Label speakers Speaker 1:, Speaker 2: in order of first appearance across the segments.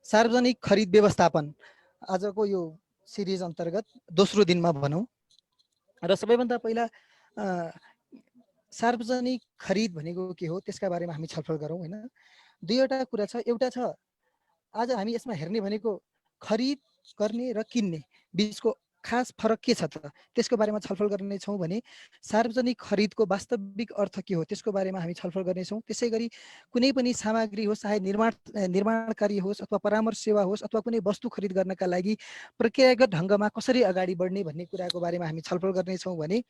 Speaker 1: सार्वजनिक खरिद व्यवस्थापन आजको यो सिरिज अन्तर्गत दोस्रो दिनमा भनौँ र सबैभन्दा पहिला सार्वजनिक खरिद भनेको के हो त्यसका बारेमा हामी छलफल गरौँ हैन। दुईवटा कुरा छ। एउटा छ आज हामी यसमा हेर्ने भनेको खरिद गर्ने र किन्ने बीचको खास फरक के छ त त्यसको बारेमा छलफल गर्नेछौँ भने सार्वजनिक खरिदको वास्तविक अर्थ के हो त्यसको बारेमा हामी छलफल गर्नेछौँ। त्यसैगरी कुनै पनि सामग्री होस्, चाहे निर्माणकारी होस् अथवा परामर्श सेवा होस् अथवा कुनै वस्तु खरिद गर्नका लागि प्रक्रियागत ढङ्गमा कसरी अगाडि बढ्ने भन्ने कुराको बारेमा हामी छलफल गर्नेछौँ भने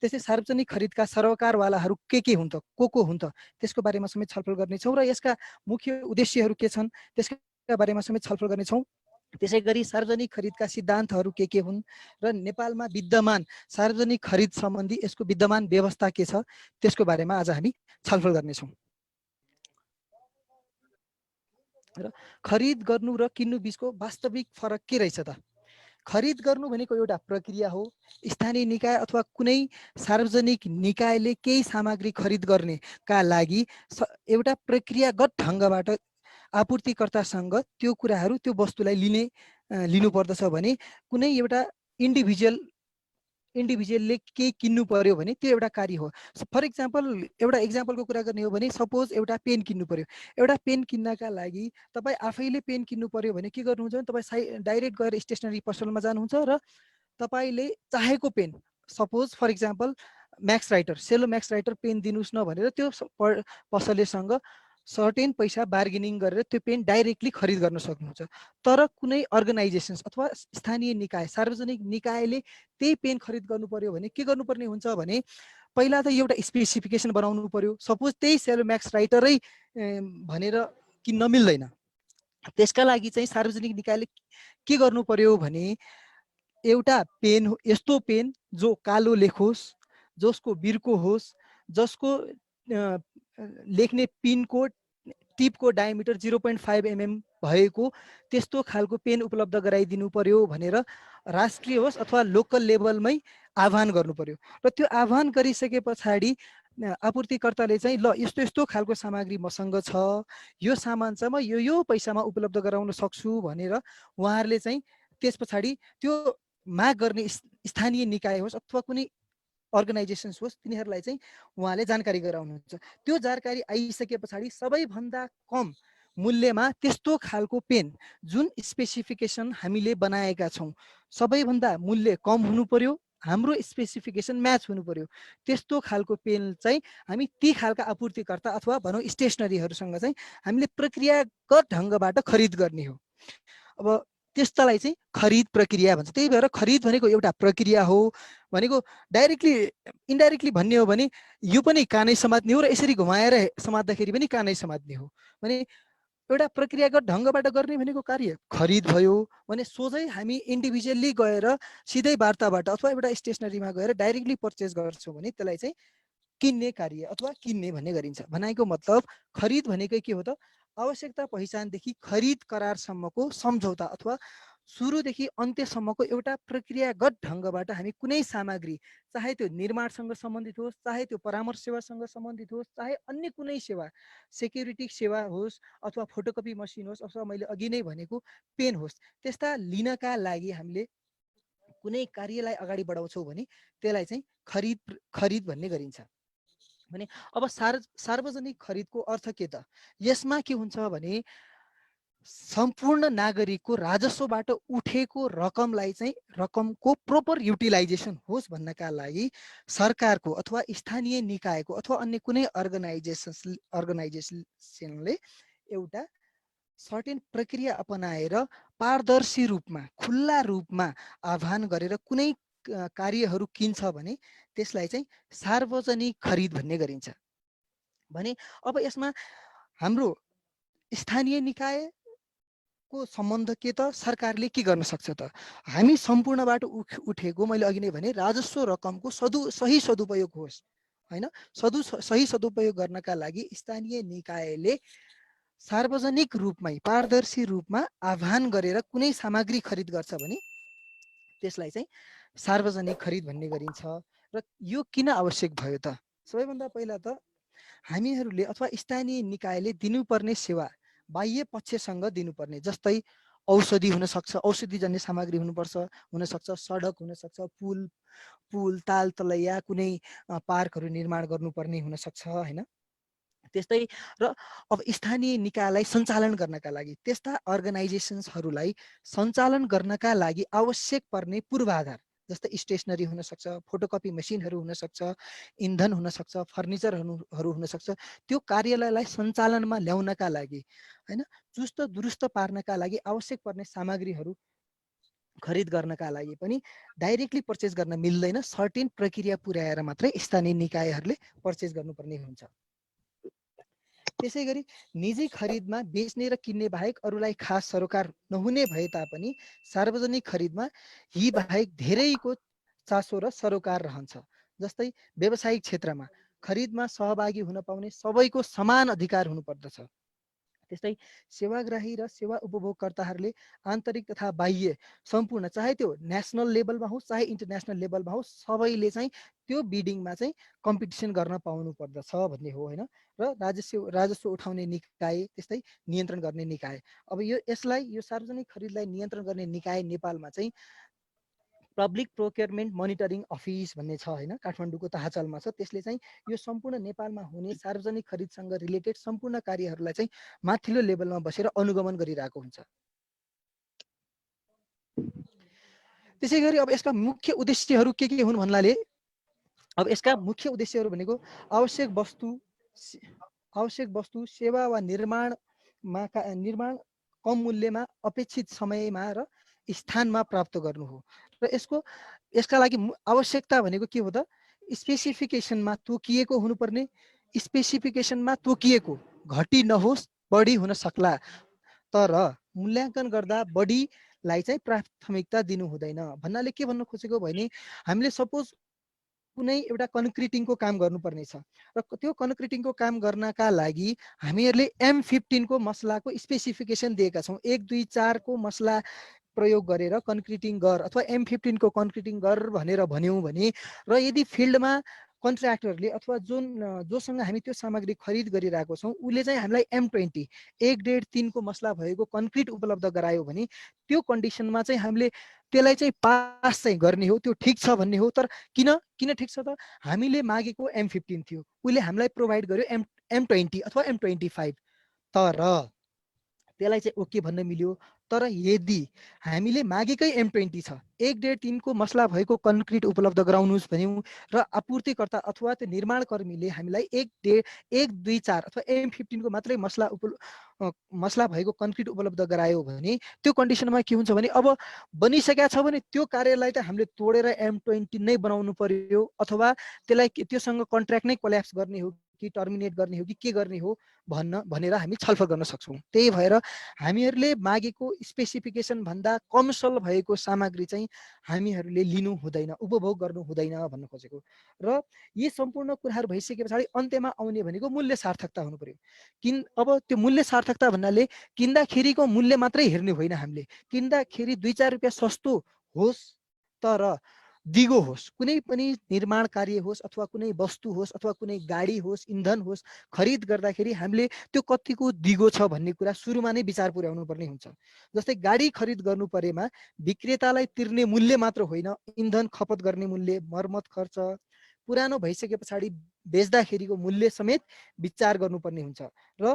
Speaker 1: त्यसै सार्वजनिक खरिदका सरोकारवालाहरू के हुन् त, को हुन् त त्यसको बारेमा समेत छलफल गर्नेछौँ र यसका मुख्य उद्देश्यहरू के छन् त्यसका बारेमा समेत छलफल गर्नेछौँ। त्यसैगरी सार्वजनिक खरिदका सिद्धान्तहरू के हुन् र नेपालमा विद्यमान सार्वजनिक खरिद सम्बन्धी यसको विद्यमान व्यवस्था के छ त्यसको बारेमा आज हामी छलफल गर्नेछौँ। र खरिद गर्नु र किन्नु बीचको वास्तविक फरक के रहेछ त? खरिद गर्नु भनेको एउटा प्रक्रिया हो। स्थानीय निकाय अथवा कुनै सार्वजनिक निकायले केही सामग्री खरिद गर्नेका लागि एउटा प्रक्रियागत ढङ्गबाट आपूर्तिकर्तासँग त्यो कुराहरू त्यो वस्तुलाई लिनुपर्दछ भने कुनै एउटा इन्डिभिजुअलले केही किन्नु पर्यो भने त्यो एउटा कार्य हो। फर इक्जाम्पल एउटा इक्जाम्पलको कुरा गर्ने हो भने सपोज एउटा पेन किन्नु पर्यो। एउटा पेन किन्नका लागि तपाईँ आफैले पेन किन्नु पर्यो भने के गर्नुहुन्छ भने तपाईँ डाइरेक्ट गएर स्टेसनरी पसलमा जानुहुन्छ र तपाईँले चाहेको pen, suppose for example Max writer, Cello Max writer pen दिनुहोस् न भनेर त्यो पसलेसँग सर्टेन पैसा बार्गेनिङ गरेर त्यो पेन डाइरेक्टली खरिद गर्न सक्नुहुन्छ। तर कुनै अर्गनाइजेसन्स अथवा स्थानीय निकाय, सार्वजनिक निकायले त्यही पेन खरिद गर्नु पर्यो भने के गर्नुपर्ने हुन्छ भने पहिला त एउटा स्पेसिफिकेसन बनाउनु पर्यो। सपोज त्यही सेलो म्याक्स राइटरै भनेर किन्न मिल्दैन। त्यसका लागि चाहिँ सार्वजनिक निकायले के गर्नु पर्यो भने एउटा पेन, यस्तो पेन जो कालो लेखोस्, जसको बिर्को होस्, जसको लेख्ने पिनको टिपको डायमिटर 0.5 mm भएको त्यस्तो खालको पेन उपलब्ध गराइदिनु पर्यो भनेर राष्ट्रिय होस् अथवा लोकल लेभलमै आह्वान गर्नु पर्यो। र त्यो आह्वान गरिसके पछाडि आपूर्तिकर्ताले चाहिँ ल यस्तो यस्तो खालको सामग्री मसँग छ, यो सामान चाहिँ म यो पैसामा उपलब्ध गराउन सक्छु भनेर उहाँहरूले चाहिँ त्यस पछाडि त्यो माग गर्ने स्थानीय निकाय होस् अथवा कुनै अर्गनाइजेसन्स होस् तिनीहरूलाई चाहिँ उहाँले जानकारी गराउनुहुन्छ। त्यो जानकारी आइसके पछाडि सबैभन्दा कम मूल्यमा त्यस्तो खालको पेन जुन स्पेसिफिकेसन हामीले बनाएका छौँ सबैभन्दा मूल्य कम हुनु पर्यो, हाम्रो स्पेसिफिकेसन म्याच हुनु पर्यो। त्यस्तो खालको पेन चाहिँ हामी ती खालका आपूर्तिकर्ता अथवा भनौँ स्टेसनरीहरूसँग चाहिँ हामीले प्रक्रियागत ढङ्गबाट खरिद गर्ने हो। अब त्यस्तालाई चाहिँ खरिद प्रक्रिया भन्छ। त्यही भएर खरिद भनेको एउटा प्रक्रिया हो भनेको डाइरेक्टली इन्डाइरेक्टली भन्ने हो भने यो पनि कानै समात्ने हो र यसरी घुमाएर समात्दाखेरि पनि कानै समात्ने हो। भने एउटा प्रक्रियागत ढङ्गबाट गर्ने भनेको कार्य खरिद भयो भने सोझै हामी इन्डिभिजुअल्ली गएर सिधै वार्ताबाट अथवा एउटा स्टेसनरीमा गएर डाइरेक्टली पर्चेस गर्छौँ भने त्यसलाई चाहिँ किन्ने कार्य अथवा किन्ने भन्ने गरिन्छ। भनाइको मतलब खरिद भनेकै के हो त? आवश्यकता पहिचानदेखि खरिद करारसम्मको सम्झौता अथवा सुरुदेखि अन्त्यसम्मको एउटा प्रक्रियागत ढङ्गबाट हामी कुनै सामग्री, चाहे त्यो निर्माणसँग सम्बन्धित होस्, चाहे त्यो परामर्श सेवासँग सम्बन्धित होस्, चाहे अन्य कुनै सेवा, सेक्युरिटी सेवा होस् अथवा फोटोकपी मसिन होस् अथवा मैले अघि नै भनेको पेन होस्, त्यस्ता लिनका लागि हामीले कुनै कार्यलाई अगाडि बढाउँछौँ भने त्यसलाई चाहिँ खरिद भन्ने गरिन्छ। भने अब सार्वजनिक खरिदको अर्थ के त? यसमा के हुन्छ भने सम्पूर्ण नागरिकको राजस्वबाट उठेको रकमलाई चाहिँ रकमको प्रोपर युटिलाइजेसन होस् भन्नका लागि सरकारको अथवा स्थानीय निकायको अथवा अन्य कुनै अर्गनाइजेसनले एउटा सर्टेन प्रक्रिया अपनाएर पारदर्शी रूपमा, खुल्ला रूपमा आह्वान गरेर कुनै कार्यहरू किन्छ भने त्यसलाई चाहिँ सार्वजनिक खरिद भन्ने गरिन्छ। भने अब यसमा हाम्रो स्थानीय निकायको सम्बन्ध के त? सरकारले के गर्न सक्छ त? हामी सम्पूर्णबाट उठेको मैले अघि नै भने राजस्व रकमको सही सदुपयोग होस् हैन, सही सदुपयोग गर्नका लागि स्थानीय निकायले सार्वजनिक रूपमै पारदर्शी रूपमा आह्वान गरेर कुनै सामग्री खरिद गर्छ भने त्यसलाई चाहिँ सार्वजनिक खरिद भन्ने गरिन्छ। र यो किन आवश्यक भयो त? सबैभन्दा पहिला त हामीहरूले अथवा स्थानीय निकायले दिनुपर्ने सेवा बाह्य पक्षसँग दिनुपर्ने, जस्तै औषधि हुनसक्छ, औषधिजन्य सामग्री हुनसक्छ, सडक हुनसक्छ, पुल पुल ताल तलैया कुनै पार्कहरू निर्माण गर्नुपर्ने हुनसक्छ होइन। त्यस्तै र अब स्थानीय निकायलाई सञ्चालन गर्नका लागि त्यस्ता अर्गनाइजेसन्सहरूलाई सञ्चालन गर्नका लागि आवश्यक पर्ने पूर्वाधार, जस्तै स्टेसनरी हुनसक्छ, फोटोकपी मेसिनहरू हुनसक्छ, इन्धन हुनसक्छ, फर्निचरहरू हुनसक्छ, त्यो कार्यालयलाई सञ्चालनमा ल्याउनका लागि होइन, चुस्त दुरुस्त पार्नका लागि आवश्यक पर्ने सामग्रीहरू खरिद गर्नका लागि पनि डाइरेक्टली पर्चेस गर्न मिल्दैन। सर्टेन प्रक्रिया पुर्याएर मात्रै स्थानीय निकायहरूले पर्चेस गर्नुपर्ने हुन्छ। त्यसै गरी निजी खरिदमा बेच्ने र किन्ने बाहेक अरूलाई खास सरोकार नहुने भए तापनि सार्वजनिक खरिदमा यी बाहेक धेरैको चासो र सरोकार रहन्छ। जस्तै व्यावसायिक क्षेत्रमा खरिदमा सहभागी हुन पाउने सबैको समान अधिकार हुनुपर्दछ। त्यस्तै सेवाग्राही र सेवा उपभोगकर्ताहरूले आन्तरिक तथा बाह्य सम्पूर्ण, चाहे त्यो नेसनल लेभलमा होस् चाहे इन्टरनेसनल लेभलमा होस्, सबैले चाहिँ त्यो बिडिङमा चाहिँ कम्पिटिसन गर्न पाउनु पर्दछ भन्ने हो होइन। र राजस्व उठाउने निकाय, त्यस्तै नियन्त्रण गर्ने निकाय, अब यो सार्वजनिक खरिदलाई नियन्त्रण गर्ने निकाय नेपालमा चाहिँ पब्लिक प्रोक्योरमेन्ट मोनिटरिङ अफिस भन्ने छ होइन, काठमाडौँको ताहाचलमा छ। त्यसले चाहिँ यो सम्पूर्ण नेपालमा हुने सार्वजनिक खरिदसँग रिलेटेड सम्पूर्ण कार्यहरूलाई चाहिँ माथिल्लो लेभलमा बसेर अनुगमन गरिरहेको हुन्छ। त्यसै गरी अब यसका मुख्य उद्देश्यहरू के हुन् भन्नाले, अब यसका मुख्य उद्देश्यहरू भनेको आवश्यक वस्तु सेवा वा निर्माण कम मूल्यमा अपेक्षित समयमा र स्थानमा प्राप्त गर्नु हो। र यसका लागि आवश्यकता भनेको के हो त, स्पेसिफिकेसनमा तोकिएको हुनुपर्ने, स्पेसिफिकेसनमा तोकिएको घटी नहोस् बढी हुन सक्ला, तर मूल्याङ्कन गर्दा बढीलाई चाहिँ प्राथमिकता दिनु हुँदैन। भन्नाले के भन्नु खोजेको भने, हामीले सपोज कुनै एउटा कन्क्रिटिङको काम गर्नुपर्ने छ र त्यो कन्क्रिटिङको काम गर्नका लागि हामीहरूले M15 को मसलाको स्पेसिफिकेसन दिएका छौँ। 1 2 4 को मसला प्रयोग गरेर कन्क्रिटिङ गर अथवा M15 को कन्क्रिटिङ गर भनेर भन्यौँ भने, र यदि फिल्डमा कन्ट्र्याक्टरले अथवा जोसँग हामी त्यो सामग्री खरिद गरिरहेको छौँ उसले चाहिँ हामीलाई M20 1.5 को मसला भएको कन्क्रिट उपलब्ध गरायो भने त्यो कन्डिसनमा चाहिँ हामीले त्यसलाई चाहिँ पास चाहिँ गर्ने हो, त्यो ठिक छ भन्ने हो। तर किन ठिक छ त, हामीले मागेको M15 थियो, उसले हामीलाई प्रोभाइड गर्यो M20 अथवा M25, तर त्यसलाई चाहिँ ओके भन्न मिल्यो। तर यदि हामीले मागेकै M20 छ, 1.5 को मसला भएको कन्क्रिट उपलब्ध गराउनुहोस् भन्यौँ र आपूर्तिकर्ता अथवा त्यो निर्माणकर्मीले हामीलाई 1 2 4 अथवा M15 को मात्रै मसला भएको कन्क्रिट उपलब्ध गरायो भने त्यो कन्डिसनमा के हुन्छ भने, अब बनिसकेका छ भने त्यो कार्यलाई त हामीले तोडेर M20 नै बनाउनु पर्यो, अथवा त्योसँग कन्ट्र्याक्ट नै कोल्याप्स गर्ने हो कि टर्मिनेट गर्ने हो कि के गर्ने हो भनेर हामी छलफल गर्न सक्छौँ। त्यही भएर हामीहरूले मागेको स्पेसिफिकेसन भन्दा कमसल भएको सामग्री चाहिँ हामीहरूले लिनु हुँदैन, उपभोग गर्नु हुँदैन भन्न खोजेको। र यी सम्पूर्ण कुराहरू भइसके पछाडि अन्त्यमा आउने भनेको मूल्य सार्थकता हुनु पर्यो। अब त्यो मूल्य सार्थकता भन्नाले किन्दाखेरिको मूल्य मात्रै हेर्ने होइन, हामीले किन्दाखेरि 2-4 रुपियाँ सस्तो होस् तर दिगो होस्, कुनै पनि निर्माण कार्य होस् अथवा कुनै वस्तु होस् अथवा कुनै गाडी होस्, इन्धन होस्, खरिद गर्दाखेरि हामीले त्यो कतिको दिगो छ भन्ने कुरा सुरुमा नै विचार पुर्याउनु पर्ने हुन्छ। जस्तै गाडी खरिद गर्नु परेमा विक्रेतालाई तिर्ने मूल्य मात्र होइन, इन्धन खपत गर्ने मूल्य, मर्मत खर्च, पुरानो भइसके पछाडि बेच्दाखेरिको मूल्य समेत विचार गर्नुपर्ने हुन्छ। र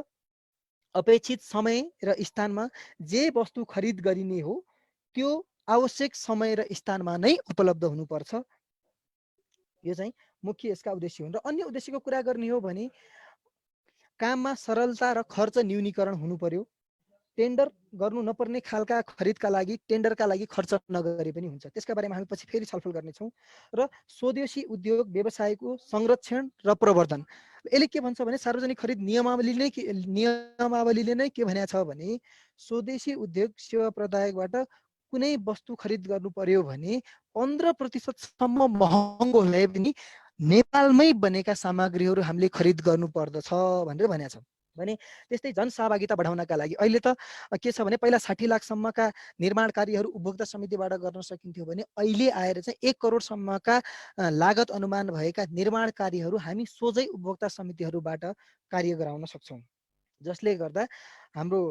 Speaker 1: अपेक्षित समय र स्थानमा जे वस्तु खरिद गरिने हो त्यो आवश्यक समय र स्थानमा नै उपलब्ध हुनुपर्छ। यो चाहिँ मुख्य यसका उद्देश्य हुन्। र अन्य उद्देश्यको कुरा गर्ने हो भने काममा सरलता र खर्च न्यूनीकरण हुनु पर्यो। टेन्डर गर्नु नपर्ने खालका खरिदका लागि टेन्डरका लागि खर्च नगरे पनि हुन्छ, त्यसका बारेमा हामी पछि फेरि छलफल गर्नेछौँ। र स्वदेशी उद्योग व्यवसायको संरक्षण र प्रवर्धन, यसले के भन्छ भने सार्वजनिक खरिद नियमावलीले नै के भनेको छ भने, स्वदेशी उद्योग सेवा प्रदायकबाट कुनै वस्तु खरिद गर्नु पर्यो भने 15% महँगो भए पनि नेपालमै बनेका सामग्रीहरू हामीले खरिद गर्नु पर्दछ भनेर भनेको छ। भने त्यस्तै जनसहभागिता बढाउनका लागि अहिले त के छ भने, पहिला 60 लाखसम्मका निर्माण कार्यहरू उपभोक्ता समितिबाट गर्न सकिन्थ्यो भने अहिले आएर चाहिँ 1 करोडसम्मका लागत अनुमान भएका निर्माण कार्यहरू हामी सोझै उपभोक्ता समितिहरूबाट कार्य गराउन सक्छौँ। जसले गर्दा हाम्रो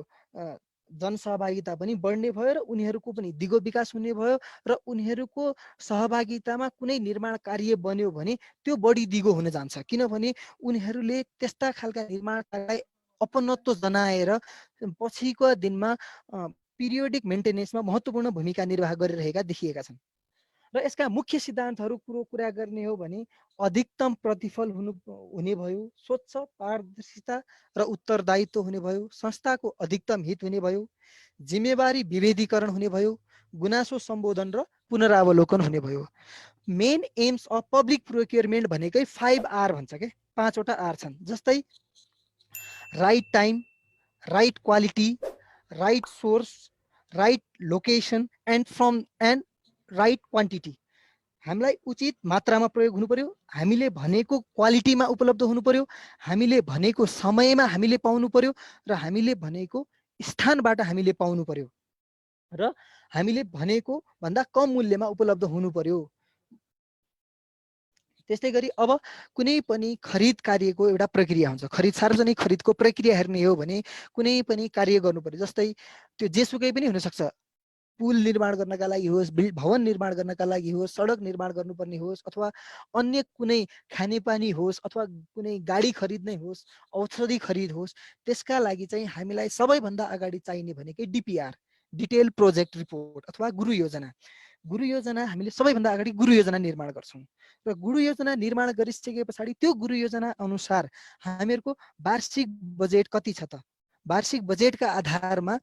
Speaker 1: जनसहभागिता पनि बढ्ने भयो र उनीहरूको पनि दिगो विकास हुने भयो र उनीहरूको सहभागितामा कुनै निर्माण कार्य बन्यो भने त्यो बढी दिगो हुन जान्छ, किनभने उनीहरूले त्यस्ता खालका निर्माण कार्यलाई अपनत्व जनाएर पछिको दिनमा पिरियोडिक मेन्टेनेन्समा महत्त्वपूर्ण भूमिका निर्वाह गरिरहेका देखिएका छन्। र यसका मुख्य सिद्धान्तहरू कुरा गर्ने हो भने अधिकतम प्रतिफल हुने भयो, स्वच्छ पारदर्शिता र उत्तरदायित्व हुने भयो, संस्थाको अधिकतम हित हुने भयो, जिम्मेवारी विभेदीकरण हुने भयो, गुनासो सम्बोधन र पुनरावलोकन हुने भयो। Main aims of public procurement भनेकै 5R भन्छ के, 5वटा R छन्, जस्तै right time, right quality, right source, right location and right quantity. हामीलाई उचित मात्रामा प्रयोग हुनु पर्यो, हामीले भनेको क्वालिटीमा उपलब्ध हुनु पर्यो, हामीले भनेको समयमा हामीले पाउनु पर्यो र हामीले भनेको स्थानबाट हामीले पाउनु पर्यो र हामीले भनेको भन्दा कम मूल्यमा उपलब्ध हुनु पर्यो। त्यस्तै गरी अब कुनै पनि खरिद कार्यको एउटा प्रक्रिया हुन्छ। सार्वजनिक खरिदको प्रक्रिया हेर्ने हो भने कुनै पनि कार्य गर्नु पर्यो, जस्तै त्यो जेसुकै पनि हुनसक्छ, पुल निर्माण गर्नका लागि होस्, भवन निर्माण गर्नका लागि होस्, सडक निर्माण गर्नुपर्ने होस्, अथवा अन्य कुनै खानेपानी होस्, अथवा कुनै गाडी खरिद नै होस्, औषधि खरिद होस्, त्यसका लागि चाहिँ हामीलाई सबैभन्दा अगाडि चाहिने भनेकै डिपिआर, डिटेल प्रोजेक्ट रिपोर्ट अथवा गुरु योजना। गुरु योजना हामीले सबैभन्दा अगाडि गुरु योजना निर्माण गर्छौँ र गुरु योजना निर्माण गरिसके पछाडि त्यो गुरु योजना अनुसार हामीहरूको वार्षिक बजेट कति छ त, वार्षिक बजेटका आधारमा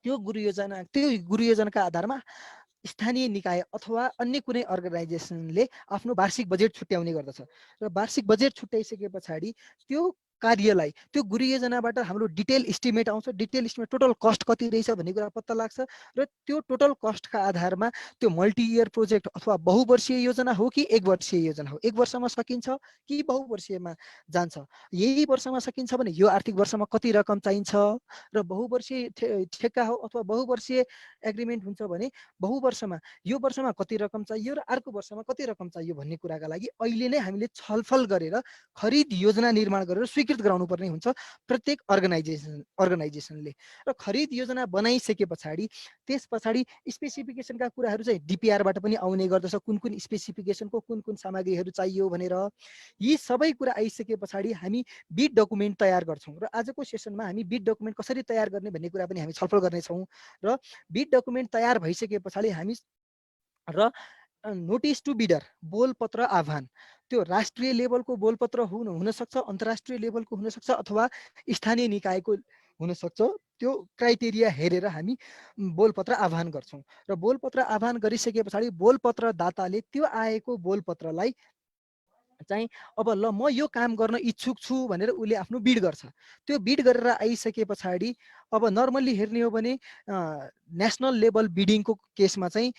Speaker 1: त्यो गुरु योजनाका आधारमा स्थानीय निकाय अथवा अन्य कुनै अर्गनाइजेसनले आफ्नो वार्षिक बजेट छुट्याउने गर्दछ र वार्षिक बजेट छुट्याइसके पछाडि त्यो कार्यलाई त्यो गुरु योजनाबाट हाम्रो डिटेल इस्टिमेट आउँछ। डिटेल इस्टिमेट टोटल कस्ट कति रहेछ भन्ने कुरा पत्ता लाग्छ र त्यो टोटल कस्टका आधारमा त्यो मल्टी इयर प्रोजेक्ट अथवा बहुवर्षीय योजना हो कि एक वर्षीय योजना हो, एक वर्षमा सकिन्छ कि बहुवर्षीयमा जान्छ, यही वर्षमा सकिन्छ भने यो आर्थिक वर्षमा कति रकम चाहिन्छ र बहुवर्षीय ठेक्का हो अथवा बहुवर्षीय एग्रिमेन्ट हुन्छ भने बहुवर्षमा यो वर्षमा कति रकम चाहियो र अर्को वर्षमा कति रकम चाहियो भन्ने कुराका लागि अहिले नै हामीले छलफल गरेर खरिद योजना निर्माण गरेर स्वीकृत गराउनु पर्ने हुन्छ प्रत्येक अर्गनाइजेसनले। र खरिद योजना बनाइसके पछाडि त्यस पछाडि स्पेसिफिकेसनका कुराहरू चाहिँ डिपिआरबाट पनि आउने गर्दछ, कुन कुन स्पेसिफिकेसनको कुन कुन सामग्रीहरू चाहियो भनेर। यी सबै कुरा आइसके पछाडि हामी बिड डकुमेन्ट तयार गर्छौँ र आजको सेसनमा हामी बिड डकुमेन्ट कसरी तयार गर्ने भन्ने कुरा पनि हामी छलफल गर्नेछौँ। र बिड डकुमेन्ट तयार भइसके पछाडि हामी र नोटिस टु बिडर, बोलपत्र आह्वान, त्यो राष्ट्रिय लेभलको बोलपत्र हुनसक्छ, अन्तर्राष्ट्रिय लेभलको हुनसक्छ अथवा स्थानीय निकायको हुनसक्छ। त्यो क्राइटेरिया हेरेर हामी बोलपत्र आह्वान गर्छौँ र बोलपत्र आह्वान गरिसके पछाडि बोलपत्र दाताले त्यो आएको बोलपत्रलाई चाहिँ अब ल म यो काम गर्न इच्छुक छु भनेर उसले आफ्नो बिड गर्छ। त्यो बिड गरेर आइसके पछाडि अब नर्मल्ली हेर्ने हो भने नेसनल लेभल बिडिङको केसमा चाहिँ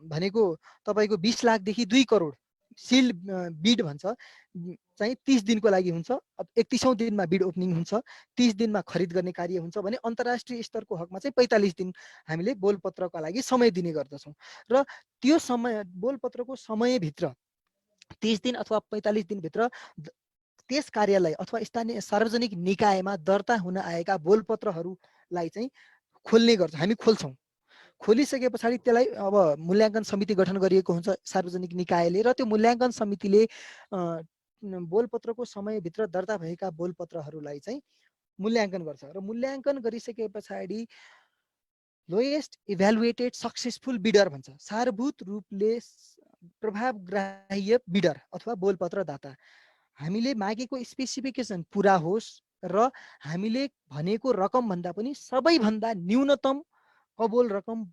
Speaker 1: भनेको तपाईँको 20 लाखदेखि 2 करोड सिल बिड भन्छ चाहिँ 30 दिनको लागि हुन्छ। 31औं दिनमा बिड ओपनिङ हुन्छ, 30 दिनमा खरिद गर्ने कार्य हुन्छ भने अन्तर्राष्ट्रिय स्तरको हकमा चाहिँ 45 दिन हामीले बोलपत्रका लागि समय दिने गर्दछौँ र त्यो समय बोलपत्रको समयभित्र 30 दिन अथवा 45 दिनभित्र त्यस कार्यालय अथवा स्थानीय सार्वजनिक निकायमा दर्ता हुन आएका बोलपत्रहरूलाई चाहिँ खोल्ने गर्छौँ, हामी खोल्छौँ। खोलिसके पछाडि त्यसलाई अब मूल्याङ्कन समिति गठन गरिएको हुन्छ सार्वजनिक निकायले र त्यो मूल्याङ्कन समितिले बोलपत्रको समयभित्र दर्ता भएका बोलपत्रहरूलाई चाहिँ मूल्याङ्कन गर्छ र मूल्याङ्कन गरिसके पछाडि लोएस्ट इभ्यालुएटेड सक्सेसफुल बिडर भन्छ, सारभूत रूपले प्रभावग्राह्य बिडर अथवा बोलपत्र दाता, हामीले मागेको स्पेसिफिकेसन पुरा होस् र हामीले भनेको रकम भन्दा पनि सबैभन्दा न्यूनतम कबोल रकम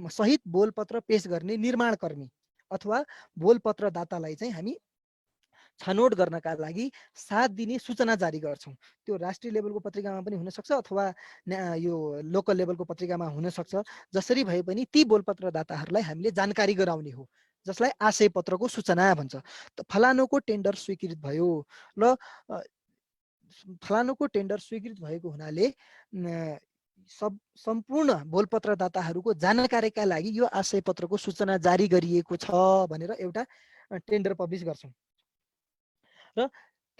Speaker 1: सहित बोलपत्र पेश गर्ने निर्माणकर्मी अथवा बोलपत्र दातालाई चाहिँ हामी छनौट गर्नका लागि 7 दिने सूचना जारी गर्छौँ। त्यो राष्ट्रिय लेभलको पत्रिकामा पनि हुनसक्छ अथवा यो लोकल लेभलको पत्रिकामा हुनसक्छ। जसरी भए पनि ती बोलपत्र दाताहरूलाई हामीले जानकारी गराउने हो, जसलाई आशय पत्रको सूचना भन्छ। फलानुको टेन्डर स्वीकृत भयो र फलानुको टेन्डर स्वीकृत भएको हुनाले सम्पूर्ण बोलपत्रदाताहरूको जानकारीका लागि यो आशय पत्रको सूचना जारी गरिएको छ भनेर एउटा टेन्डर पब्लिस गर्छौँ। र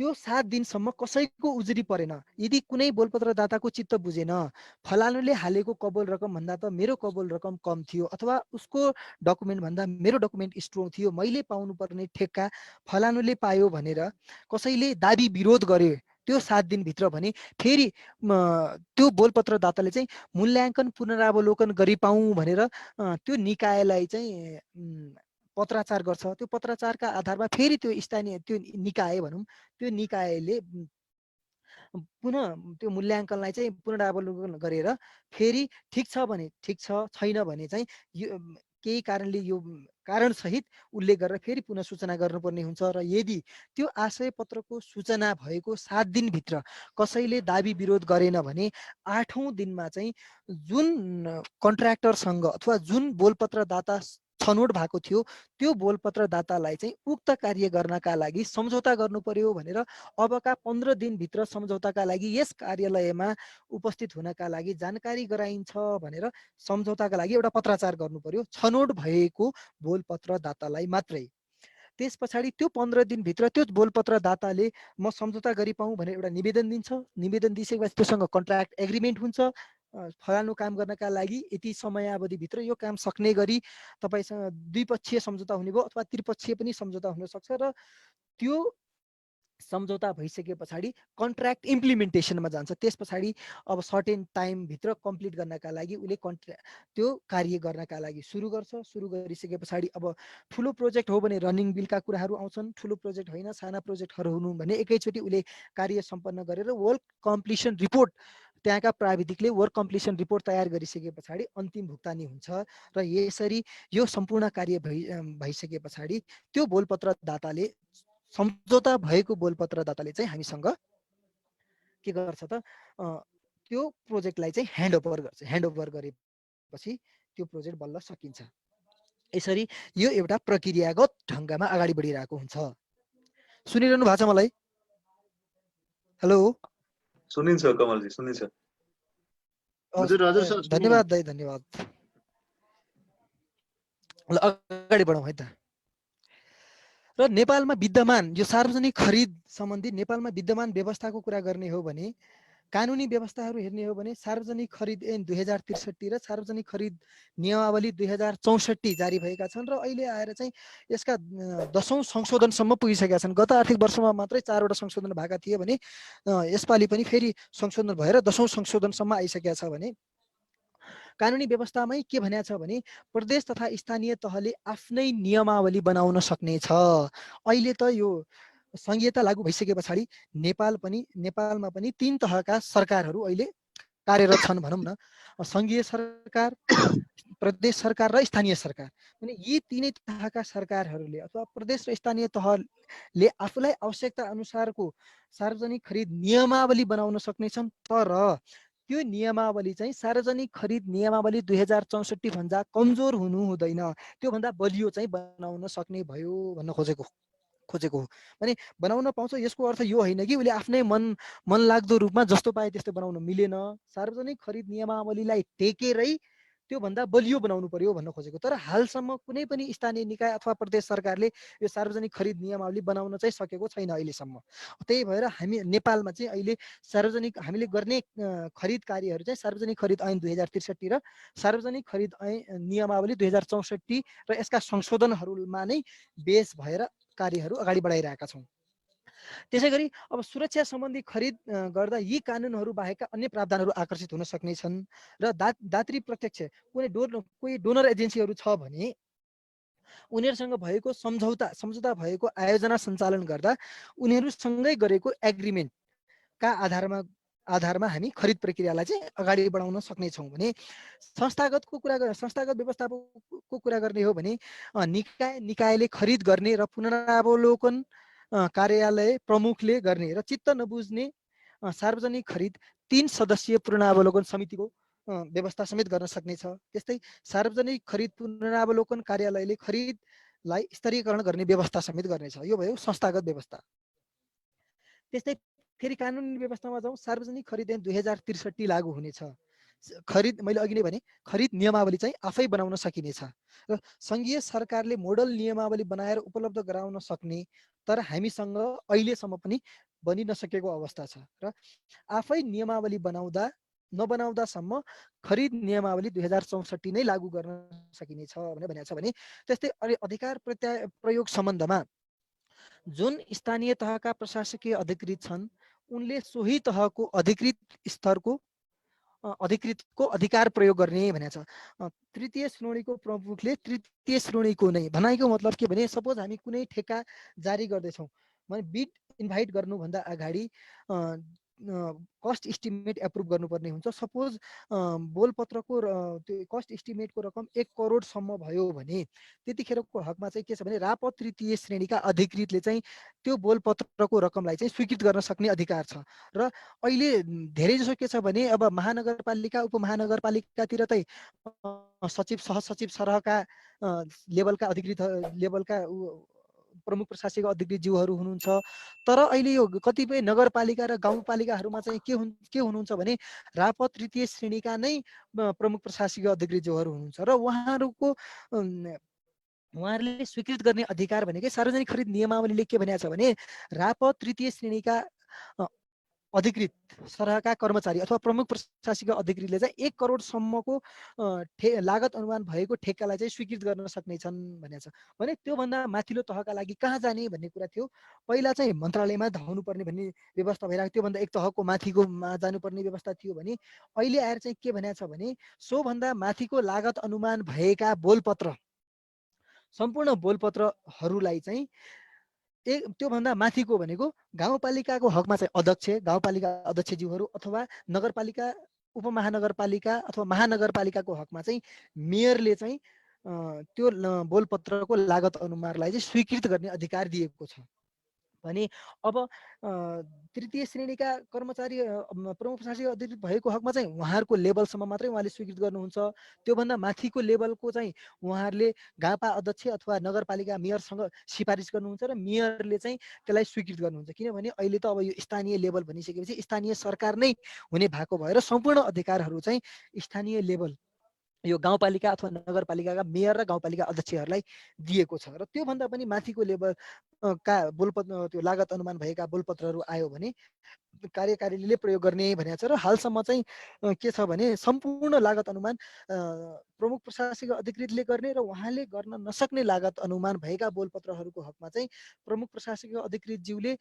Speaker 1: त्यो 7 दिनसम्म कसैको उजुरी परेन। यदि कुनै बोलपत्रदाताको चित्त बुझेन, फलानुले हालेको कबोल रकम भन्दा त मेरो कबोल रकम कम थियो, अथवा उसको डकुमेन्ट भन्दा मेरो डकुमेन्ट स्ट्रोङ थियो, मैले पाउनुपर्ने ठेक्का फलानुले पायो भनेर कसैले दाबी विरोध गर्यो त्यो 7 दिनभित्र भने फेरि त्यो बोलपत्रदाताले चाहिँ मूल्याङ्कन पुनरावलोकन गरी पाऊँ भनेर त्यो निकायलाई चाहिँ पत्राचार गर्छ। त्यो पत्राचारका आधारमा फेरि त्यो स्थानीय त्यो निकाय भनौँ, त्यो निकायले पुनः त्यो मूल्याङ्कनलाई चाहिँ पुनरावलोकन गरेर फेरि ठिक छ भने ठिक छ, छैन भने चाहिँ यो केही कारणले यो कारणसहित उल्लेख गरेर फेरि पुनः सूचना गर्नुपर्ने हुन्छ। र यदि त्यो आशय पत्रको सूचना भएको 7 दिनभित्र कसैले दाबी विरोध गरेन भने 8औं दिनमा चाहिँ जुन कन्ट्र्याक्टरसँग अथवा जुन बोलपत्रदाता छनौट भएको थियो त्यो बोलपत्रदातालाई चाहिँ उक्त कार्य गर्नका लागि सम्झौता गर्नु पर्यो भनेर अबका 15 दिनभित्र सम्झौताका लागि यस कार्यालयमा उपस्थित हुनका लागि जानकारी गराइन्छ भनेर सम्झौताका लागि एउटा पत्राचार गर्नु पर्यो छनौट भएको बोलपत्रदातालाई मात्रै। त्यस पछाडि त्यो 15 दिनभित्र त्यो बोलपत्रदाताले म सम्झौता गरी पाऊँ भनेर एउटा निवेदन दिन्छ। निवेदन दिइसकेपछि त्योसँग कन्ट्र्याक्ट एग्रिमेन्ट हुन्छ। फलानु काम गर्नका लागि यति समयावधिभित्र यो काम सक्ने गरी तपाईँसँग द्विपक्षीय सम्झौता हुने भयो अथवा त्रिपक्षीय पनि सम्झौता हुन सक्छ। र त्यो सम्झौता भइसके पछाडि कन्ट्र्याक्ट इम्प्लिमेन्टेसनमा जान्छ। त्यस पछाडि अब सर्टेन टाइमभित्र कम्प्लिट गर्नका लागि उसले त्यो कार्य गर्नका लागि सुरु गर्छ। सुरु गरिसके पछाडि अब ठुलो प्रोजेक्ट हो भने रनिङ बिलका कुराहरू आउँछन्। ठुलो प्रोजेक्ट होइन, साना प्रोजेक्टहरू हुनु भने एकैचोटि उसले कार्य सम्पन्न गरेर वर्क कम्प्लिसन रिपोर्ट त्यहाँका प्राविधिकले वर्क कम्प्लिसन रिपोर्ट तयार गरिसके पछाडि अन्तिम भुक्तानी हुन्छ। र यसरी यो सम्पूर्ण कार्य भइसके पछाडि त्यो बोलपत्रदाताले सम्झौता भएको बोलपत्रदाताले चाहिँ हामीसँग के गर्छ त त्यो प्रोजेक्टलाई चाहिँ ह्यान्डओभर गर्छ। ह्यान्डओभर गरेपछि त्यो प्रोजेक्ट बल्ल सकिन्छ। यसरी यो एउटा प्रक्रियागत ढङ्गमा अगाडि बढिरहेको हुन्छ। सुनिरहनु भएको छ मलाई? हेलो,
Speaker 2: सुनिन्छ कमलजी, सुनिन्छ।
Speaker 3: हजुर हजुर सर,
Speaker 1: धन्यवाद दाइ, धन्यवाद। ल अगाडि बढौँ है त। र नेपालमा विद्यमान यो सार्वजनिक खरिद सम्बन्धी नेपालमा विद्यमान व्यवस्थाको कुरा गर्ने हो भने कानुनी व्यवस्थाहरू हेर्ने हो भने सार्वजनिक खरिद ऐन 2063 र सार्वजनिक खरिद नियमावली 2064 जारी भएका छन् र अहिले आएर चाहिँ यसका 10औं संशोधनसम्म पुगिसकेका छन्। गत आर्थिक वर्षमा मात्रै 4वटा संशोधन भएका थिए भने यसपालि पनि फेरि संशोधन भएर 10औं संशोधनसम्म आइसकेका छ। भने कानुनी व्यवस्थामै के भनेको छ भने प्रदेश तथा स्थानीय तहले आफ्नै नियमावली बनाउन सक्नेछ। अहिले त यो संहिता लागू भइसके पछाडि नेपालमा पनि 3 तहका सरकारहरू अहिले कार्यरत छन् भनौँ न। संघीय सरकार, प्रदेश सरकार र स्थानीय सरकार। अनि यी तीनै तहका सरकारहरूले अथवा प्रदेश र स्थानीय तहले आफूलाई आवश्यकता अनुसारको सार्वजनिक खरिद नियमावली बनाउन सक्नेछन्। तर त्यो नियमावली चाहिँ सार्वजनिक खरिद नियमावली 2064 भन्दा कमजोर हुनु हुँदैन, त्यो भन्दा बलियो चाहिँ बनाउन सक्ने भयो भन्न खोजेको हो। भने बनाउन पाउँछ यसको अर्थ यो होइन कि उसले आफ्नै मन लाग्दो रूपमा जस्तो पाए त्यस्तो बनाउन मिलेन। सार्वजनिक खरिद नियमावलीलाई टेकेरै त्यो भन्दा बलियो बनाउनु पर्यो भन्न खोजेको। तर हालसम्म कुनै पनि स्थानीय निकाय अथवा प्रदेश सरकारले यो सार्वजनिक खरिद नियमावली बनाउन चाहिँ सकेको छैन अहिलेसम्म। त्यही भएर हामी नेपालमा चाहिँ अहिले सार्वजनिक हामीले गर्ने खरिद कार्यहरू चाहिँ सार्वजनिक खरिद ऐन 2063 र सार्वजनिक खरिद ऐन नियमावली 2064 र यसका संशोधनहरूमा नै बेस भएर कार्यहरू अगाडि बढाइरहेका छौँ। त्यसै गरी अब सुरक्षा सम्बन्धी खरिद गर्दा यी कानुनहरू बाहेकका अन्य प्रावधानहरू आकर्षित हुन सक्ने छन्। र दात्री प्रत्यक्ष कोही डोनर एजेन्सीहरू छ भने उनीहरूसँग भएको सम्झौता भएको आयोजना सञ्चालन गर्दा उनीहरूसँगै गरेको एग्रिमेन्टका आधारमा हामी खरिद प्रक्रियालाई चाहिँ अगाडि बढाउन सक्नेछौँ। भने संस्थागत व्यवस्थापनको कुरा गर्ने हो भने निकायले खरिद गर्ने र पुनरावलोकन कार्यालय प्रमुखले गर्ने र चित्त नबुझ्ने सार्वजनिक खरिद 3 सदस्यीय पुनरावलोकन समितिको व्यवस्था समेत गर्न सक्नेछ। त्यस्तै सार्वजनिक खरिद पुनरावलोकन कार्यालयले खरिदलाई स्तरीकरण गर्ने व्यवस्था समेत गर्नेछ। यो भयो संस्थागत व्यवस्था। त्यस्तै फेरि कानुनी व्यवस्थामा जाउँ, सार्वजनिक खरिद ऐन 2063 लागू हुनेछ। खरिद मैले अघि नै भने खरिद नियमावली चाहिँ आफै बनाउन सकिनेछ र संघीय सरकारले मोडल नियमावली बनाएर उपलब्ध गराउन सक्ने, तर हामीसँग अहिलेसम्म पनि बनि नसकेको अवस्था छ र आफै नियमावली नबनाउँदासम्म खरिद नियमावली 2064 नै लागू गर्न सकिनेछ भनेर भनेको छ भने त्यस्तै अधिकार प्रयोग सम्बन्धमा जुन स्थानीय तहका प्रशासकीय अधिकृत छन् उनले सोही तहको अधिकृत स्तरको अधिकृतको अधिकार प्रयोग गर्ने भनेको छ। तृतीय श्रेणीको प्रमुखले तृतीय श्रेणीको नै भनाइको मतलब के भने सपोज हामी कुनै ठेक्का जारी गर्दैछौँ भने बिड इन्भाइट गर्नुभन्दा अगाडि कस्ट इस्टिमेट एप्रुभ गर्नुपर्ने हुन्छ। सपोज बोलपत्रको त्यो कस्ट इस्टिमेटको रकम 1 करोडसम्म भयो भने त्यतिखेरको हकमा चाहिँ के छ भने रापत तृतीय श्रेणीका अधिकृतले चाहिँ त्यो बोलपत्रको रकमलाई चाहिँ स्वीकृत गर्न सक्ने अधिकार छ। र अहिले धेरै जसो के छ भने अब महानगरपालिका उपमहानगरपालिकातिर चाहिँ सचिव सहसचिव सरहका लेभलका अधिकृत लेभलका प्रमुख प्रशासकीय अधिकृत ज्यूहरू हुनुहुन्छ। तर अहिले यो कतिपय नगरपालिका र गाउँपालिकाहरूमा चाहिँ के हुनुहुन्छ भने रापत तृतीय श्रेणीका नै प्रमुख प्रशासकीय अधिकृत ज्यूहरू हुनुहुन्छ र उहाँहरूले स्वीकृत गर्ने अधिकार भनेकै सार्वजनिक खरिद नियमावलीले के भनेको छ भने रापत तृतीय श्रेणीका अधिकृत सरहका कर्मचारी अथवा प्रमुख प्रशासकीय अधिकृतले चाहिँ 1 करोडसम्मको लागत अनुमान भएको ठेक्कालाई चाहिँ स्वीकृत गर्न सक्नेछन् भनेको छ। भने त्योभन्दा माथिल्लो तहका लागि कहाँ जाने भन्ने कुरा थियो। पहिला चाहिँ मन्त्रालयमा धाउनु पर्ने भन्ने व्यवस्था भइरहेको, त्योभन्दा एक तहको माथिकोमा जानुपर्ने व्यवस्था थियो भने अहिले आएर चाहिँ के भनेको छ भने सोभन्दा माथिको लागत अनुमान भएका बोलपत्र सम्पूर्ण बोलपत्रहरूलाई चाहिँ त्योभन्दा माथिको भनेको गाउँपालिकाको हकमा चाहिँ गाउँपालिका अध्यक्षज्यूहरू अथवा नगरपालिका उपमहानगरपालिका अथवा महानगरपालिकाको हकमा चाहिँ मेयरले चाहिँ त्यो बोलपत्रको लागत अनुमानलाई चाहिँ स्वीकृत गर्ने अधिकार दिएको छ। भने अब तृतीय श्रेणीका कर्मचारी प्रमुख प्रशासकीय अधिकृत भएको हकमा चाहिँ उहाँहरूको लेभलसम्म मात्रै उहाँले स्वीकृत गर्नुहुन्छ। त्योभन्दा माथिको लेभलको चाहिँ उहाँहरूले गापा अध्यक्ष अथवा नगरपालिका मेयरसँग सिफारिस गर्नुहुन्छ र मेयरले चाहिँ त्यसलाई स्वीकृत गर्नुहुन्छ। किनभने अहिले त अब यो स्थानीय लेभल भनिसकेपछि स्थानीय सरकार नै हुने भएको भएर सम्पूर्ण अधिकारहरू चाहिँ स्थानीय लेभल यो गाउँपालिका अथवा नगरपालिकाका मेयर र गाउँपालिका अध्यक्षहरूलाई दिएको छ। र त्योभन्दा पनि माथिको लेभल का बोलपत्र त्यो लागत अनुमान भएका बोलपत्रहरू आयो भने कार्यकारिणीले प्रयोग गर्ने भनेको छ। र हालसम्म चाहिँ के छ भने सम्पूर्ण लागत अनुमान प्रमुख प्रशासकीय अधिकृतले गर्ने र उहाँले गर्न नसक्ने लागत अनुमान भएका बोलपत्रहरूको हकमा चाहिँ प्रमुख प्रशासकीय अधिकृतज्यूले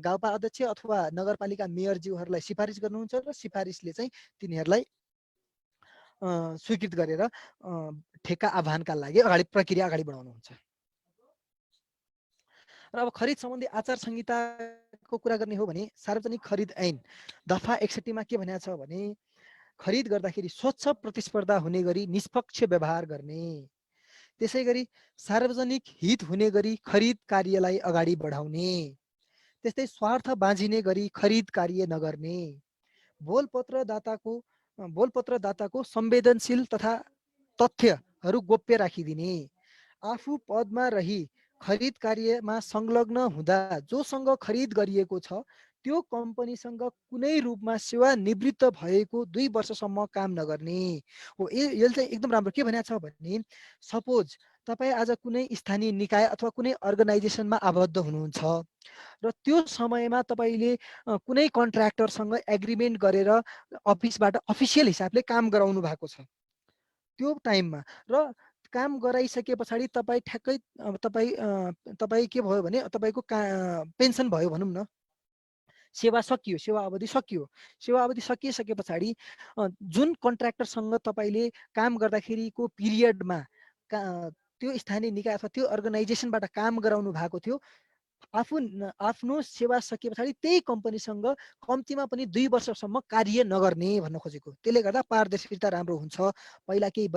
Speaker 1: गाउँपा अध्यक्ष अथवा नगरपालिका मेयरज्यूहरूलाई सिफारिस गर्नुहुन्छ र सिफारिसले चाहिँ तिनीहरूलाई स्वीकृत गरेर ठेक्का आह्वानका लागि प्रक्रिया अगाडि बढाउनुहुन्छ। र अब खरिद सम्बन्धी आचार संहिताको कुरा गर्ने हो भने सार्वजनिक खरिद ऐन दफा 61 मा के भनेको छ भने खरिद गर्दाखेरि स्वच्छ प्रतिस्पर्धा हुने गरी निष्पक्ष व्यवहार गर्ने, त्यसै गरी सार्वजनिक हित हुने गरी खरिद कार्यलाई अगाडि बढाउने, त्यस्तै स्वार्थ बाँझिने गरी खरिद कार्य नगर्ने, बोलपत्रदाताको संवेदनशील तथा तथ्यहरू गोप्य राखिदिने, आफू पदमा रही खरिद कार्यमा संलग्न हुँदा जोसँग खरिद गरिएको छ त्यो कम्पनीसँग कुनै रूपमा सेवा निवृत्त भएको 2 वर्षसम्म काम नगर्ने हो। यसले चाहिँ एकदम राम्रो के भनेको छ भने सपोज तपाईँ आज कुनै स्थानीय निकाय अथवा कुनै अर्गनाइजेसनमा आबद्ध हुनुहुन्छ र त्यो समयमा तपाईँले कुनै कन्ट्र्याक्टरसँग एग्रिमेन्ट गरेर अफिसबाट अफिसियल हिसाबले काम गराउनु भएको छ। त्यो टाइममा र काम गराइसके पछाडि तपाईँ ठ्याक्कै तपाईँ के भयो भने तपाईँको पेन्सन भयो भनौँ न, सेवा सकियो, सेवा अवधि सकियो। सेवा अवधि सकिसके पछाडि जुन कन्ट्र्याक्टरसँग तपाईँले काम गर्दाखेरिको पिरियडमा त्यो स्थानीय निकाय अथवा त्यो अर्गनाइजेसनबाट काम गराउनु भएको थियो, आफ्नो सेवा सके पछाडि त्यही कम्पनीसँग कम्तीमा पनि 2 वर्षसम्म कार्य नगर्ने भन्न खोजेको। त्यसले गर्दा पारदर्शिता राम्रो हुन्छ। पहिला केही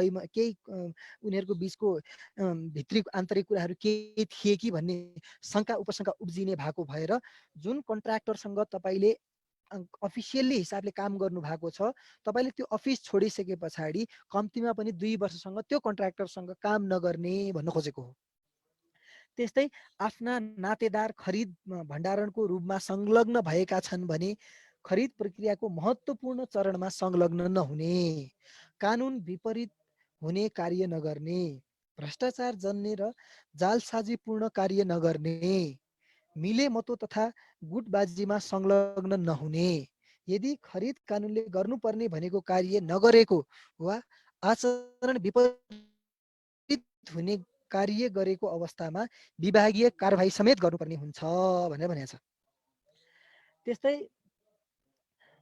Speaker 1: उनीहरूको बिचको भित्री आन्तरिक कुराहरू केही थिए कि भन्ने शङ्का उपशङ्का उब्जिने भएको भएर जुन कन्ट्र्याक्टरसँग तपाईँले अफिसियल्ली हिसाबले काम गर्नु भएको छ तपाईँले त्यो अफिस छोडिसके पछाडि कम्तीमा पनि 2 वर्षसँग त्यो कन्ट्र्याक्टरसँग काम नगर्ने भन्न खोजेको हो। त्यस्तै आफ्ना नातेदार खरिद भण्डारणको रूपमा संलग्न भएका छन् भने खरिद प्रक्रियाको महत्त्वपूर्ण चरणमा संलग्न नहुने, कानुन विपरीत हुने कार्य नगर्ने, भ्रष्टाचार जन्ने र जालसाजीपूर्ण कार्य नगर्ने, मिलेमतो तथा गुटबाजीमा संलग्न नहुने। यदि खरिद कानुनले गर्नुपर्ने भनेको कार्य नगरेको वा आचरण विपरीत हुने कार्य गरेको अवस्थामा विभागीय कारबाही समेत गर्नुपर्ने हुन्छ भनेर भनेको छ। त्यस्तै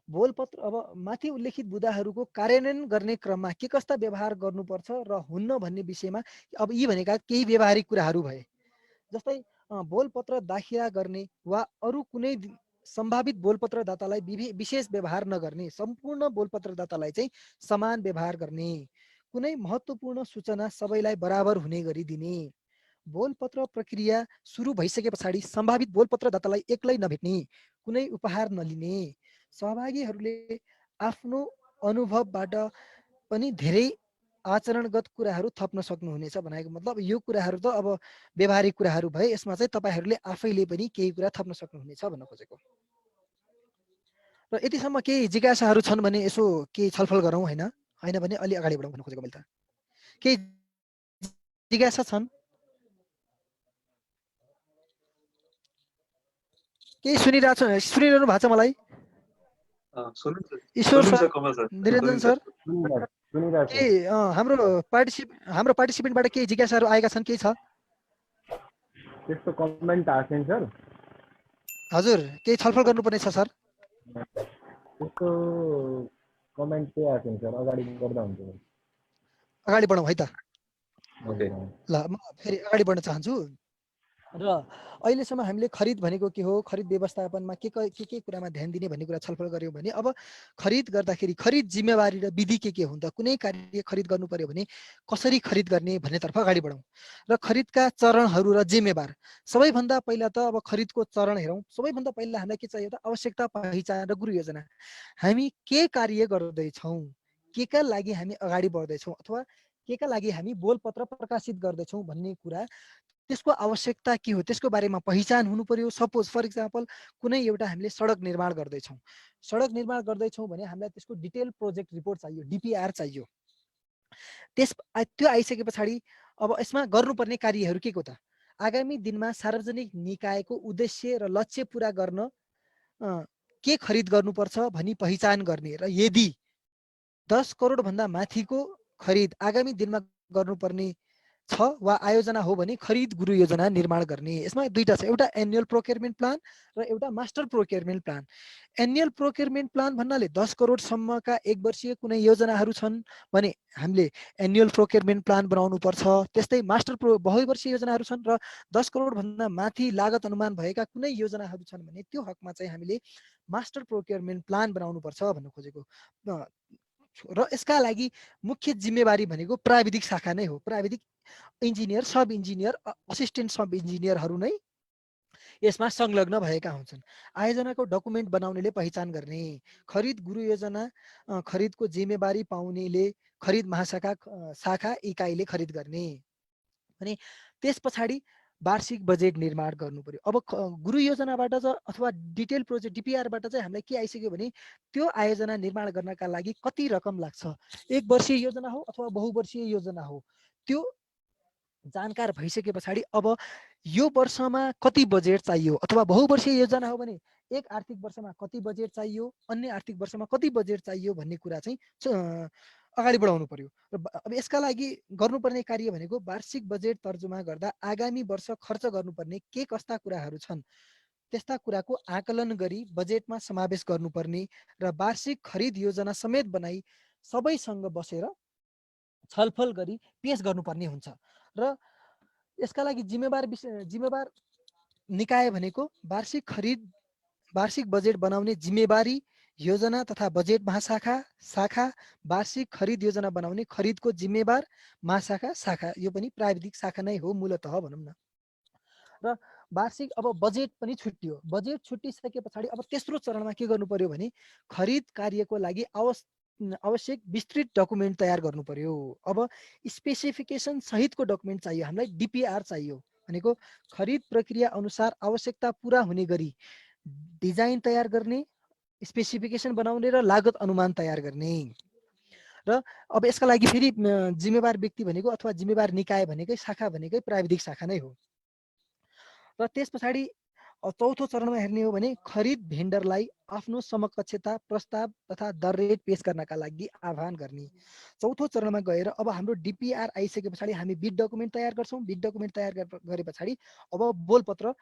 Speaker 1: बोलपत्र अब माथि उल्लेखित बुदाहरूको कार्यान्वयन गर्ने क्रममा के कस्ता व्यवहार गर्नुपर्छ र हुन्न भन्ने विषयमा अब यी भनेका केही व्यवहारिक कुराहरू भए। जस्तै बोलपत्र दाखिला गर्ने वा अरू कुनै सम्भावित बोलपत्रदातालाई विशेष व्यवहार नगर्ने, सम्पूर्ण बोलपत्रदातालाई चाहिँ समान व्यवहार गर्ने, कुनै महत्त्वपूर्ण सूचना सबैलाई बराबर हुने गरी दिने, बोलपत्र प्रक्रिया सुरु भइसके पछाडि सम्भावित बोलपत्रदातालाई एक्लै नभेट्ने, कुनै उपहार नलिने, सहभागीहरूले आफ्नो अनुभवबाट पनि धेरै आचरणगत कुराहरू थप्न सक्नुहुनेछ भनेको मतलब यो कुराहरू त अब व्यवहारिक कुराहरू भए, यसमा चाहिँ तपाईँहरूले आफैले पनि केही कुरा थप्न सक्नुहुनेछ भन्न खोजेको। र यतिसम्म केही जिज्ञासाहरू छन् भने यसो केही छलफल गरौँ, होइन होइन भने अलि अगाडि बढौँ भन्न खोजेको मैले त। केही जिज्ञासा छन्? केही सुनिरहनु भएको छ मलाई? ईश्वर सर, निरञ्जन सर, के हाम्रो पार्टिसिपेन्टबाट केही जिज्ञासाहरू आएका छन्? केही छ
Speaker 4: त्यस्तो कमेन्ट आएको छैन सर?
Speaker 1: हजुर, केही छलफल गर्नुपर्ने छ सर?
Speaker 4: त्यस्तो कमेन्ट के आएको छैन सर, अगाडि बढ्दा हुन्छ।
Speaker 1: अगाडि बढौँ है त। ल म फेरि अगाडि बढ्न चाहन्छु। र अहिलेसम्म हामीले खरिद भनेको के हो, खरिद व्यवस्थापनमा के कुरामा ध्यान दिने भन्ने कुरा छलफल गऱ्यौँ भने अब खरिद गर्दाखेरि खरिद जिम्मेवारी र विधि के हुन्छ, कुनै कार्य खरिद गर्नु पर्यो भने कसरी खरिद गर्ने भन्नेतर्फ अगाडि बढौँ। र खरिदका चरणहरू र जिम्मेवार। सबैभन्दा पहिला त अब खरिदको चरण हेरौँ। सबैभन्दा पहिला हामीलाई के चाहियो त आवश्यकता पहिचान र गुरु योजना। हामी के कार्य गर्दैछौँ, के का लागि हामी अगाडि बढ्दैछौँ अथवा के का लागि हामी बोलपत्र प्रकाशित गर्दैछौँ भन्ने कुरा, त्यसको आवश्यकता के हो त्यसको बारेमा पहिचान हुनु पर्यो। सपोज फर इक्जाम्पल कुनै एउटा हामीले सडक निर्माण गर्दैछौँ भने हामीलाई त्यसको डिटेल प्रोजेक्ट रिपोर्ट चाहियो, डिपिआर चाहियो। त्यो आइसके पछाडि अब यसमा गर्नुपर्ने कार्यहरू के को त, आगामी दिनमा सार्वजनिक निकायको उद्देश्य र लक्ष्य पुरा गर्न के खरिद गर्नुपर्छ भनी पहिचान गर्ने र यदि 10 करोड भन्दा माथिको खरिद आगामी दिनमा गर्नुपर्ने छ वा आयोजना हो भने खरिद गुरु योजना निर्माण गर्ने। यसमा दुईटा छ, एउटा एनुअल प्रोक्योरमेन्ट प्लान र एउटा master procurement plan. Annual procurement plan भन्नाले 10 करोडसम्मका 1 वर्षीय कुनै योजनाहरू छन् भने हामीले एनुअल प्रोक्योरमेन्ट प्लान बनाउनु पर्छ। त्यस्तै बहुवर्षीय योजनाहरू छन् र 10 करोड भन्दा माथि लागत अनुमान भएका कुनै योजनाहरू छन् भने त्यो हकमा चाहिँ हामीले मास्टर प्रोक्योरमेन्ट प्लान बनाउनु पर्छ भन्न खोजेको। र यसका लागि मुख्य जिम्मेवारी भनेको प्राविधिक शाखा नै हो। प्राविधिक इन्जिनियर, सब इन्जिनियर, असिस्टेन्ट सब इन्जिनियरहरू नै यसमा संलग्न भएका हुन्छन्। आयोजनाको डकुमेन्ट बनाउनेले पहिचान गर्ने, खरिद गुरु योजना खरिदको जिम्मेवारी पाउनेले खरिद महाशाखा इकाइले खरिद गर्ने। अनि त्यस पछाडि वार्षिक बजेट निर्माण गर्नु पर्यो। अब गुरु योजनाबाट अथवा डिटेल प्रोजेक्ट डिपिआरबाट चाहिँ हामीलाई के आइसक्यो भने त्यो आयोजना निर्माण गर्नका लागि कति रकम लाग्छ, 1 वर्षीय योजना हो अथवा बहुवर्षीय योजना हो, त्यो जानकार भइसके पछाडि अब यो वर्षमा कति बजेट चाहियो अथवा बहुवर्षीय योजना हो भने एक आर्थिक वर्षमा कति बजेट चाहियो, अन्य आर्थिक वर्षमा कति बजेट चाहियो भन्ने कुरा चाहिँ अगाडि बढाउनु पर्यो। र अब यसका लागि गर्नुपर्ने कार्य भनेको वार्षिक बजेट तर्जुमा गर्दा आगामी वर्ष खर्च गर्नुपर्ने के कस्ता कुराहरू छन् त्यस्ता कुराको आकलन गरी बजेटमा समावेश गर्नुपर्ने र वार्षिक खरिद योजना समेत बनाई सबैसँग बसेर छलफल गरी पेश गर्नुपर्ने हुन्छ। र यसका लागि जिम्मेवार निकाय भनेको वार्षिक बजेट बनाउने जिम्मेवारी योजना तथा बजेट महाशाखा वार्षिक खरिद योजना बनाउने खरिदको जिम्मेवार महाशाखा यो पनि प्राविधिक शाखा नै हो मूलतः भनौँ न। र वार्षिक अब बजेट पनि छुट्टियो। बजेट छुट्टिसके पछाडि अब तेस्रो चरणमा के गर्नु पर्यो भने खरिद कार्यको लागि आवश्यक विस्तृत डकुमेन्ट तयार गर्नु पर्यो। अब स्पेसिफिकेसन सहितको डकुमेन्ट चाहियो, हामीलाई डिपिआर चाहियो भनेको खरिद प्रक्रिया अनुसार आवश्यकता पुरा हुने गरी डिजाइन तयार गर्ने, स्पेसिफिकेसन बनाउने र लागत अनुमान तयार गर्ने। र अब यसका लागि फेरि जिम्मेवार व्यक्ति भनेको अथवा जिम्मेवार निकाय भनेकै शाखा भनेकै प्राविधिक शाखा नै हो। र त्यस पछाडि चौथो चरणमा हेर्ने हो भने खरिद भेन्डरलाई आफ्नो समकक्षता प्रस्ताव तथा दर रेट पेश गर्नका लागि आह्वान गर्ने। चौथो चरणमा गएर अब हाम्रो डिपिआर आइसके पछाडि हामी बिड डकुमेन्ट तयार गर्छौँ। बिड डकुमेन्ट तयार गरे पछाडि अब बोलपत्र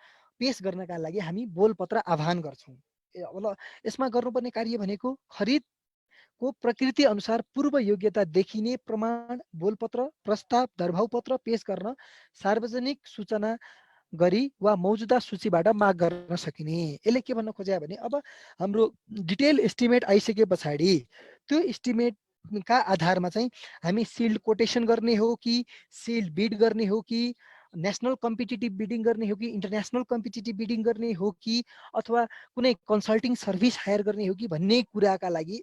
Speaker 1: पेश गर्नका लागि हामी बोलपत्र आह्वान गर्छौँ। अब यसमा गर्नुपर्ने कार्य भनेको खरिदको प्रकृति अनुसार पूर्व योग्यता देखिने प्रमाण बोलपत्र प्रस्ताव दरभाउपत्र पेश गर्न सार्वजनिक सूचना गरी वा मौजुदा सूचीबाट माग गर्न सकिने। यसले के भन्न खोज्या भने अब हाम्रो डिटेल एस्टिमेट आइसके पछाडि त्यो एस्टिमेटका आधारमा चाहिँ हामी सिल्ड कोटेसन गर्ने हो कि सिल्ड बिड गर्ने हो कि नेसनल कम्पिटिटिभ बिडिङ गर्ने हो कि इन्टरनेसनल कम्पिटिटिभ बिडिङ गर्ने हो कि अथवा कुनै कन्सल्टिङ सर्भिस हायर गर्ने हो कि भन्ने कुराका लागि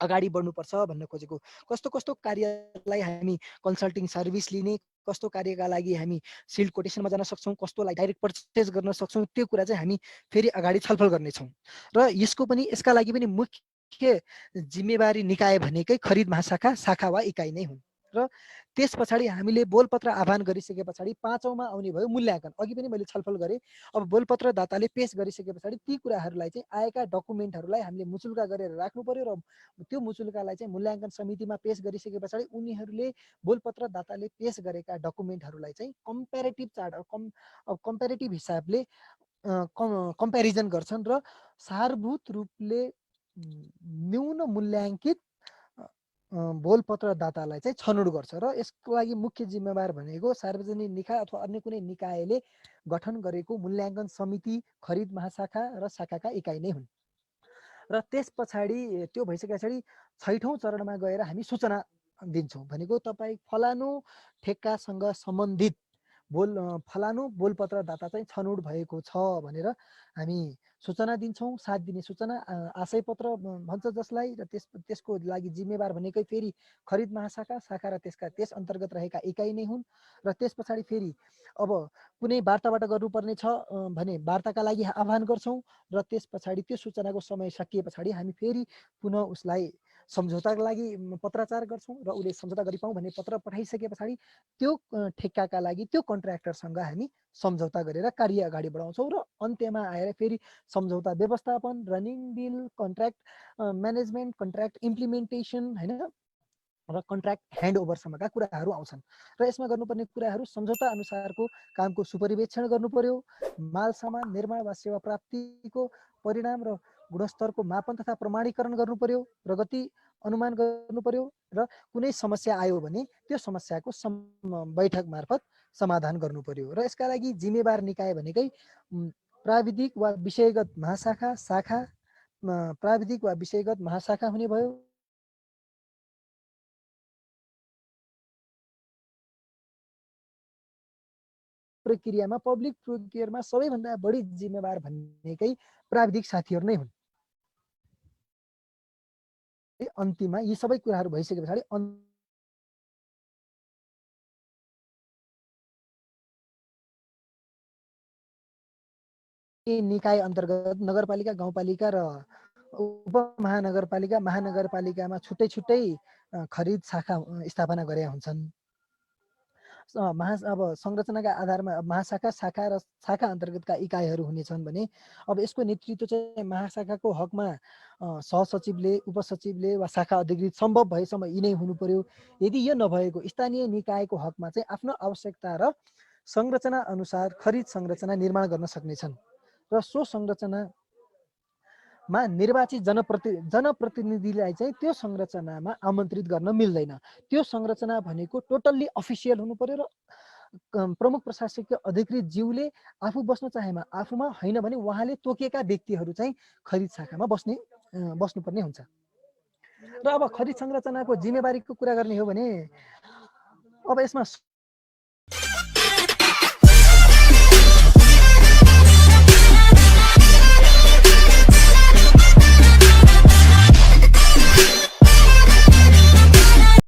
Speaker 1: अगाडि बढ्नुपर्छ भन्न खोजेको। कस्तो कस्तो कार्यलाई हामी कन्सल्टिङ सर्भिस लिने, कस्तो कार्यका लागि हामी सिल्ड कोटेसनमा जान सक्छौँ, कस्तोलाई डाइरेक्ट पर्चेस गर्न सक्छौँ, त्यो कुरा चाहिँ हामी फेरि अगाडि छलफल गर्नेछौँ। र यसका लागि पनि मुख्य जिम्मेवारी निकाय भनेकै खरिद महाशाखा शाखा वा इकाइ नै हुन्। र त्यस पछाडि हामीले बोलपत्र आह्वान गरिसके पछाडि पाँचौँमा आउने भयो मूल्याङ्कन। अघि पनि मैले छलफल गरेँ। अब बोलपत्र दाताले पेश गरिसके पछाडि ती कुराहरूलाई चाहिँ आएका डकुमेन्टहरूलाई हामीले मुचुल्का गरेर राख्नु पर्यो र त्यो मुचुल्कालाई चाहिँ मूल्याङ्कन समितिमा पेश गरिसके पछाडि उनीहरूले बोलपत्र दाताले पेश गरेका डकुमेन्टहरूलाई चाहिँ कम्पेरेटिभ चार्ट कम्पेरेटिभ हिसाबले कम्पेरिजन गर्छन् र सारभूत रूपले न्यून मूल्याङ्कित बोलपत्र दातालाई चाहिँ छनौट गर्छ। र यसको लागि मुख्य जिम्मेवार भनेको सार्वजनिक निकाय अथवा अन्य कुनै निकायले गठन गरेको मूल्याङ्कन समिति, खरिद महाशाखा र शाखाका इकाइ नै हुन्। र त्यस पछाडि त्यो भइसके पछाडि छैठौँ चरणमा गएर हामी सूचना दिन्छौँ। भनेको तपाईँ फलानु ठेक्कासँग सम्बन्धित फलानु बोलपत्र दाता चाहिँ छनौट भएको छ भनेर हामी सूचना दिन्छौँ। 7 दिने सूचना आशय पत्र भन्छ जसलाई। र त्यसको लागि जिम्मेवार भनेकै फेरि खरिद महाशाखा शाखा र त्यस अन्तर्गत रहेका इकाइ नै हुन्। र त्यस पछाडि फेरि अब कुनै वार्ताबाट गर्नुपर्ने छ भने वार्ताका लागि आह्वान गर्छौँ। र त्यस पछाडि त्यो सूचनाको समय सकिए पछाडि हामी फेरि पुनः उसलाई सम्झौताको लागि पत्राचार गर्छौँ र उसले सम्झौता गरिपाउँ भन्ने पत्र पठाइसके पछाडि त्यो ठेक्काका लागि त्यो कन्ट्र्याक्टरसँग हामी सम्झौता गरेर कार्य अगाडि बढाउँछौँ। र अन्त्यमा आएर फेरि सम्झौता व्यवस्थापन, running bill, contract management, contract implementation होइन र कन्ट्र्याक्ट ह्यान्डओभरसम्मका कुराहरू आउँछन्। र यसमा गर्नुपर्ने कुराहरू सम्झौता अनुसारको कामको सुपरिवेक्षण गर्नु पर्यो, माल सामान निर्माण वा सेवा प्राप्तिको परिणाम र गुणस्तरको मापन तथा प्रमाणीकरण गर्नु पर्यो, प्रगति अनुमान गर्नु पर्यो र कुनै समस्या आयो भने त्यो समस्याको बैठक मार्फत समाधान गर्नु पर्यो। र यसका लागि जिम्मेवार निकाय भनेकै प्राविधिक वा विषयगत महाशाखा शाखा, प्राविधिक वा विषयगत महाशाखा हुने भयो। प्रक्रियामा पब्लिक प्रोक्योरमा सबैभन्दा बढी जिम्मेवार भनेकै प्राविधिक साथीहरू नै हुन्। अन्तिममा यी सबै कुराहरू भइसके पछाडि निकाय अन्तर्गत नगरपालिका, गाउँपालिका र उपमहानगरपालिका, महानगरपालिकामा छुट्टै छुट्टै खरिद शाखा स्थापना गरेका हुन्छन्। अब संरचनाका आधारमा महाशाखा शाखा र शाखा अन्तर्गतका इकाइहरू हुनेछन् भने अब यसको नेतृत्व चाहिँ महाशाखाको हकमा सहसचिवले, उपसचिवले वा शाखा अधिकृत सम्भव भएसम्म यी नै हुनु पर्यो। यदि यो नभएको स्थानीय निकायको हकमा चाहिँ आफ्नो आवश्यकता र संरचना अनुसार खरिद संरचना निर्माण गर्न सक्नेछन्। र सो संरचनामा निर्वाचित जनप्रतिनिधिलाई चाहिँ त्यो संरचनामा आमन्त्रित गर्न मिल्दैन। त्यो संरचना भनेको टोटल्ली अफिसियल हुनु पर्यो र प्रमुख प्रशासकीय अधिकृत ज्यूले आफू बस्न चाहेमा आफूमा, होइन भने उहाँले तोकेका व्यक्तिहरू चाहिँ खरिद शाखामा बस्नुपर्ने हुन्छ। र अब खरिद संरचनाको जिम्मेवारीको कुरा गर्ने हो भने अब यसमा